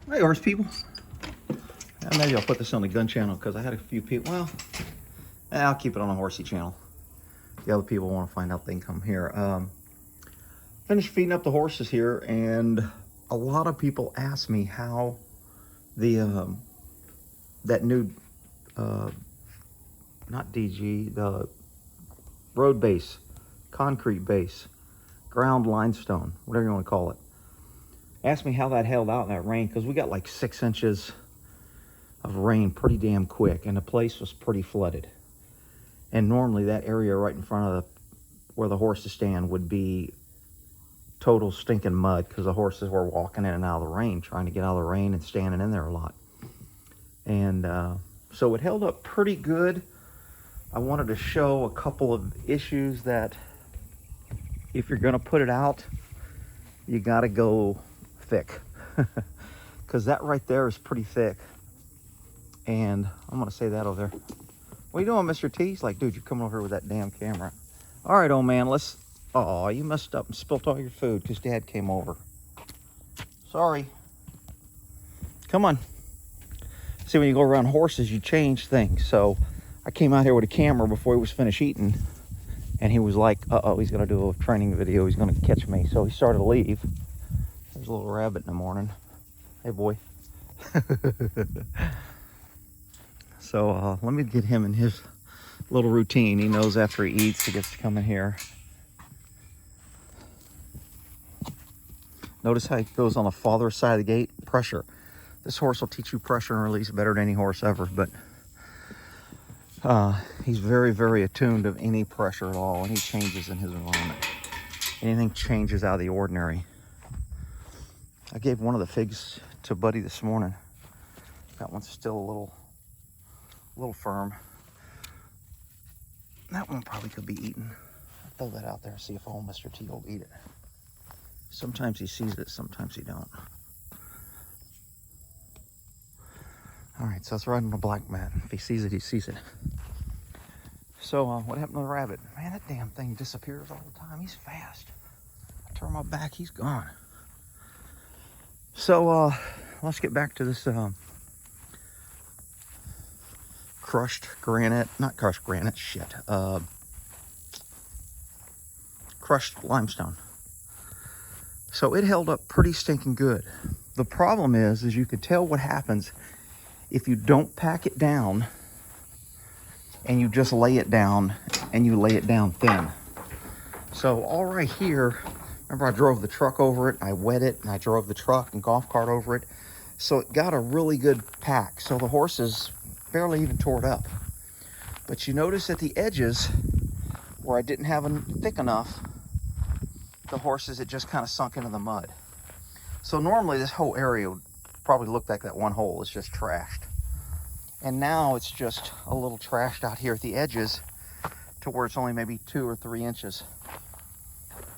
Hey, horse people. Maybe I'll put this on the gun channel because I had a few people. Well, I'll keep it on the horsey channel. The other people want to find out, they can come here. Finished feeding up the horses here, and a lot of people ask me how the that new not DG, the road base, concrete base, ground limestone, whatever you want to call it. Asked me how that held out in that rain, because we got like 6 inches of rain pretty damn quick, and the place was pretty flooded. And normally that area right in front of where the horses stand would be total stinking mud, because the horses were walking in and out of the rain, trying to get out of the rain and standing in there a lot. And so it held up pretty good. I wanted to show a couple of issues that if you're going to put it out, you got to go thick, because that right there is pretty thick. And I'm going to say that over there. What are you doing, Mr. T? He's like, dude, you're coming over here with that damn camera. All right, old man, let's... Oh, you messed up and spilt all your food because Dad came over. Sorry. Come on. See, when you go around horses, you change things. So I came out here with a camera before he was finished eating, and he was like, uh-oh, he's going to do a training video. He's going to catch me. So he started to leave. There's a little rabbit in the morning. Hey, boy. So let me get him in his little routine. He knows after he eats, he gets to come in here. Notice how he goes on the farther side of the gate. Pressure. This horse will teach you pressure and release better than any horse ever, but he's very, very attuned to any pressure at all, any changes in his environment. Anything changes out of the ordinary. I gave one of the figs to Buddy this morning. That one's still a little firm. That one probably could be eaten. I'll throw that out there and see if old Mr. T will eat it. Sometimes he sees it, sometimes he don't. All right, so it's right on the black mat. If he sees it, he sees it. So what happened to the rabbit? Man, that damn thing disappears all the time. He's fast. I turn my back, he's gone. So let's get back to this crushed granite, not crushed granite, shit. Crushed limestone. So it held up pretty stinking good. The problem is you can tell what happens if you don't pack it down and you just lay it down, and you lay it down thin. So all right here, remember I drove the truck over it, I wet it, and I drove the truck and golf cart over it. So it got a really good pack. So the horses barely even tore it up. But you notice at the edges where I didn't have them thick enough, the horses, it just kind of sunk into the mud. So normally this whole area would probably look like that one hole is just trashed. And now it's just a little trashed out here at the edges to where it's only maybe 2 or 3 inches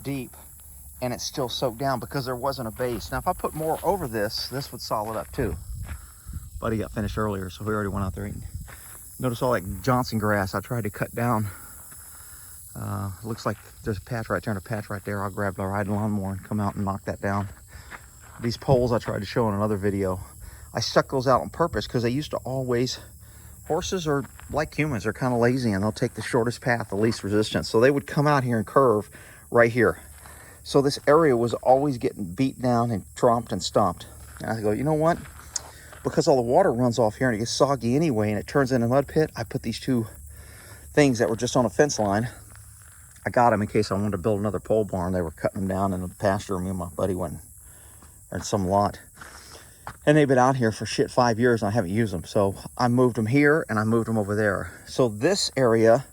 deep, and it's still soaked down because there wasn't a base. Now if I put more over this would solid up too. Buddy got finished earlier, so we already went out there eating. Notice all that Johnson grass I tried to cut down. Looks like there's a patch right there and a patch right there. I'll grab the riding lawnmower and come out and knock that down. These poles I tried to show in another video, I stuck those out on purpose because they used to always, horses are like humans, they're kind of lazy, and they'll take the shortest path, the least resistance. So they would come out here and curve right here. So this area was always getting beat down and tromped and stomped. And I go, you know what? Because all the water runs off here and it gets soggy anyway and it turns into a mud pit, I put these 2 things that were just on a fence line. I got them in case I wanted to build another pole barn. They were cutting them down in the pasture. Me and my buddy went in some lot. And they've been out here for 5 years and I haven't used them. So I moved them here and I moved them over there. So this area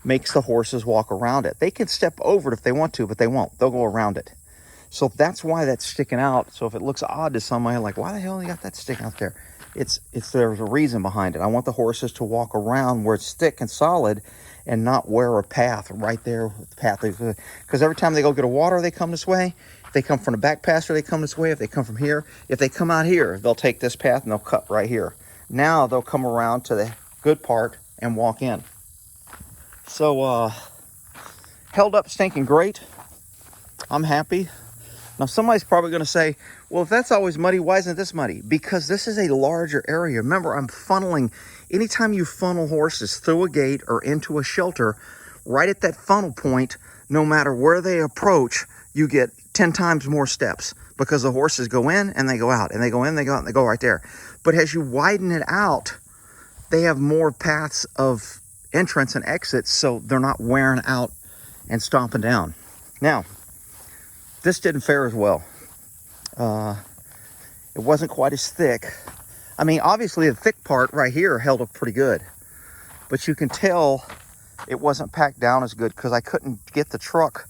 makes the horses walk around it. They can step over it if they want to, but they won't. They'll go around it. So that's why that's sticking out. So if it looks odd to somebody, like, why the hell you got that sticking out there? It's there's a reason behind it. I want the horses to walk around where it's thick and solid and not wear a path right there. Because every time they go get a water, they come this way. If they come from the back pasture, they come this way. If they come from here, if they come out here, they'll take this path and they'll cut right here. Now they'll come around to the good part and walk in. So held up stinking great. I'm happy. Now somebody's probably going to say, Well, if that's always muddy, why isn't this muddy? Because this is a larger area. Remember, I'm funneling. Anytime you funnel horses through a gate or into a shelter, right at that funnel point, no matter where they approach, you get 10 times more steps because the horses go in and they go out, and they go in, they go out, and they go right there. But as you widen it out, they have more paths of entrance and exits, so they're not wearing out and stomping down. Now, this didn't fare as well. It wasn't quite as thick. I mean, obviously the thick part right here held up pretty good, but you can tell it wasn't packed down as good because I couldn't get the truck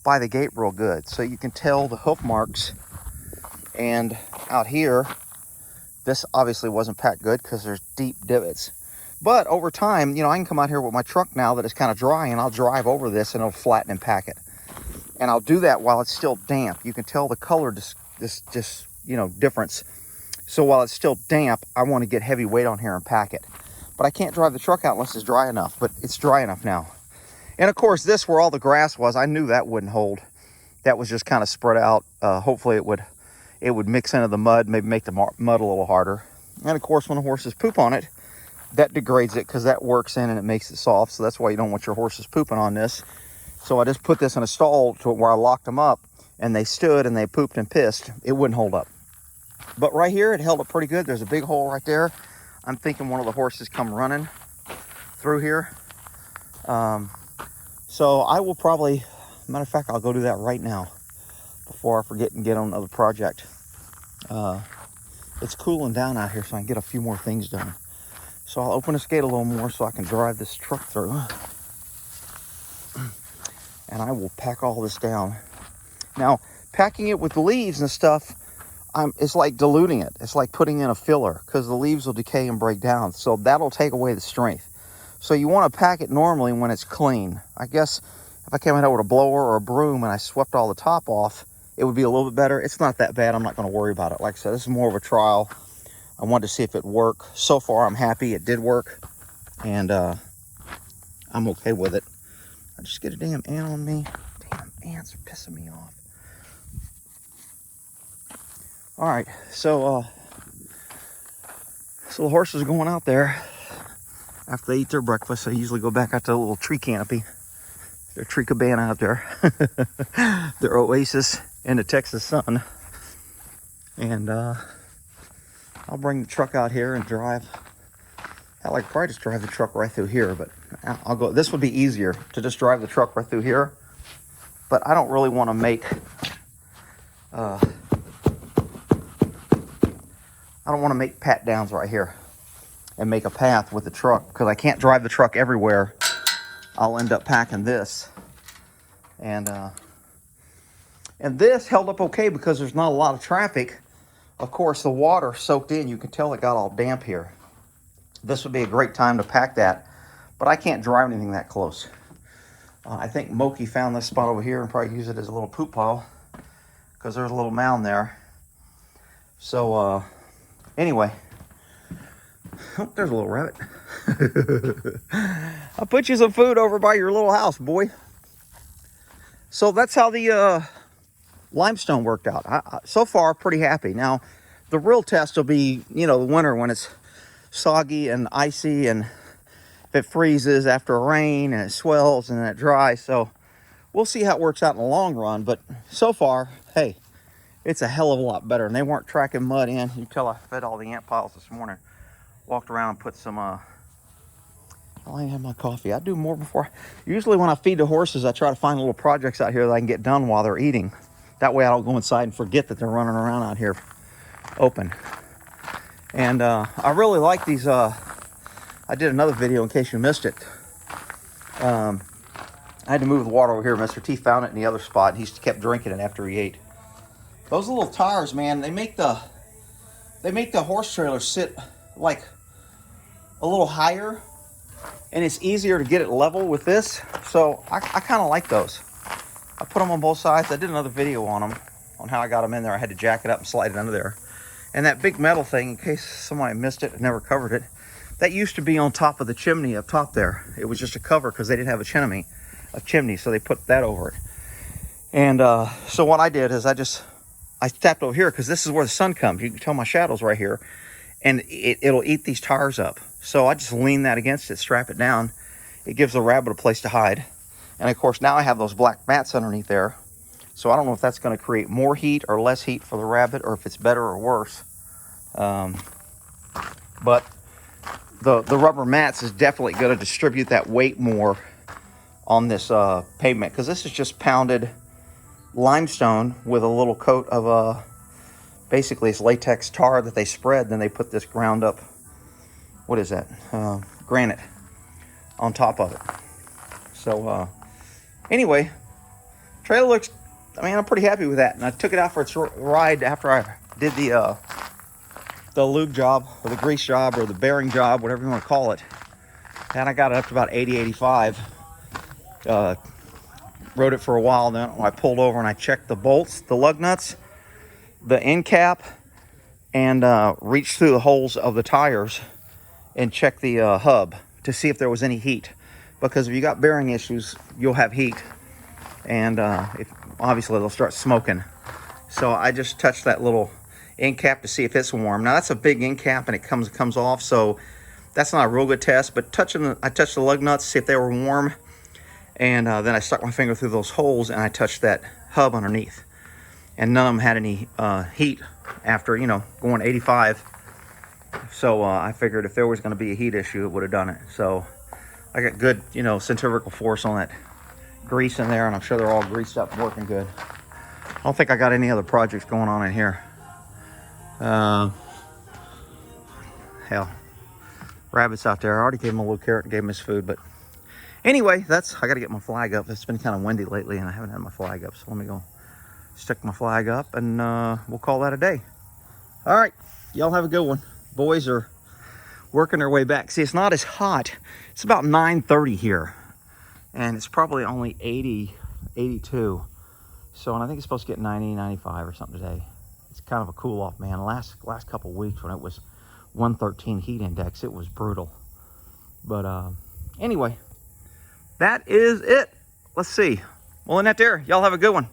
by the gate real good. So you can tell the hoof marks, and out here, this obviously wasn't packed good because there's deep divots. But over time, you know, I can come out here with my truck now that it's kind of dry, and I'll drive over this and it'll flatten and pack it. And I'll do that while it's still damp. You can tell the color just you know, difference. So while it's still damp, I want to get heavy weight on here and pack it. But I can't drive the truck out unless it's dry enough, but it's dry enough now. And of course, this where all the grass was, I knew that wouldn't hold. That was just kind of spread out. Hopefully it would mix into the mud, maybe make the mud a little harder. And of course, when the horses poop on it, that degrades it because that works in and it makes it soft. So that's why you don't want your horses pooping on this. So I just put this in a stall to where I locked them up, and they stood and they pooped and pissed. It wouldn't hold up. But right here, it held up pretty good. There's a big hole right there. I'm thinking one of the horses come running through here. So I will probably, matter of fact, I'll go do that right now before I forget and get on another project. It's cooling down out here, so I can get a few more things done. So I'll open this gate a little more so I can drive this truck through. And I will pack all this down. Now, packing it with leaves and stuff, it's like diluting it. It's like putting in a filler because the leaves will decay and break down. So that'll take away the strength. So you want to pack it normally when it's clean. I guess if I came out with a blower or a broom and I swept all the top off, it would be a little bit better. It's not that bad. I'm not going to worry about it. Like I said, this is more of a trial. I wanted to see if it worked. So far, I'm happy it did work. And I'm okay with it. I just get a damn ant on me. Damn ants are pissing me off. All right, so the horses are going out there after they eat their breakfast. They usually go back out to the little tree canopy, their tree cabana out there, their oasis in the Texas sun. And I'll bring the truck out here and drive. I like probably just drive the truck right through here, but I'll go. This would be easier to just drive the truck right through here, but I don't really want to make. I don't want to make pat downs right here and make a path with the truck because I can't drive the truck everywhere. I'll end up packing this. And this held up okay because there's not a lot of traffic. Of course, the water soaked in. You can tell it got all damp here. This would be a great time to pack that, but I can't drive anything that close. I think Moki found this spot over here and probably use it as a little poop pile because there's a little mound there. So, anyway, oh, there's a little rabbit. I'll put you some food over by your little house, boy. So that's how the limestone worked out. So far, pretty happy. Now, the real test will be, you know, the winter when it's soggy and icy, and if it freezes after a rain and it swells and then it dries. So we'll see how it works out in the long run. But so far, hey, it's a hell of a lot better. And they weren't tracking mud in. You can tell I fed all the ant piles this morning. Walked around and put some, I ain't had my coffee. I do more before. Usually when I feed the horses, I try to find little projects out here that I can get done while they're eating. That way I don't go inside and forget that they're running around out here open. And I really like these. I did another video in case you missed it. I had to move the water over here. Mr. T found it in the other spot. He kept drinking it after he ate. Those little tires, man, they make the horse trailer sit like a little higher, and it's easier to get it level with this. So I kind of like those. I put them on both sides. I did another video on them, on how I got them in there. I had to jack it up and slide it under there. And that big metal thing, in case somebody missed it and never covered it, that used to be on top of the chimney up top there. It was just a cover because they didn't have a chimney, so they put that over it. And so what I did is I just I tapped over here because this is where the sun comes. You can tell my shadow's right here. And it'll eat these tires up. So I just lean that against it, strap it down. It gives the rabbit a place to hide. And of course, now I have those black mats underneath there. So I don't know if that's going to create more heat or less heat for the rabbit, or if it's better or worse. But the rubber mats is definitely going to distribute that weight more on this pavement, because this is just pounded limestone with a little coat of basically it's latex tar that they spread. Then they put this ground up, what is that, granite on top of it. So anyway, trailer looks, I mean, I'm pretty happy with that. And I took it out for its ride after I did the lube job, or the grease job, or the bearing job, whatever you want to call it. And I got it up to about 80, 85. Rode it for a while. Then I pulled over and I checked the bolts, the lug nuts, the end cap, and reached through the holes of the tires and checked the hub to see if there was any heat. Because if you got bearing issues, you'll have heat, and obviously they'll start smoking. So I just touched that little end cap to see if it's warm. Now that's a big end cap and it comes off, so that's not a real good test. But I touched the lug nuts to see if they were warm, and then I stuck my finger through those holes and I touched that hub underneath, and none of them had any heat after, going 85. So I figured if there was going to be a heat issue, it would have done it. So I got good, centrifugal force on that grease in there, and I'm sure they're all greased up and working good. I don't think I got any other projects going on in here. Hell, rabbits out there. I already gave him a little carrot and gave him his food, but anyway, I got to get my flag up. It's been kind of windy lately, and I haven't had my flag up, so let me go stick my flag up, and we'll call that a day. All right, y'all have a good one. Boys are working their way back. See, it's not as hot. It's about 9:30 here, and it's probably only 80, 82. So, and I think it's supposed to get 90, 95 or something today. It's kind of a cool off, man. Last couple of weeks when it was 113 heat index, it was brutal. But anyway, that is it. Let's see. Well, in that there, y'all have a good one.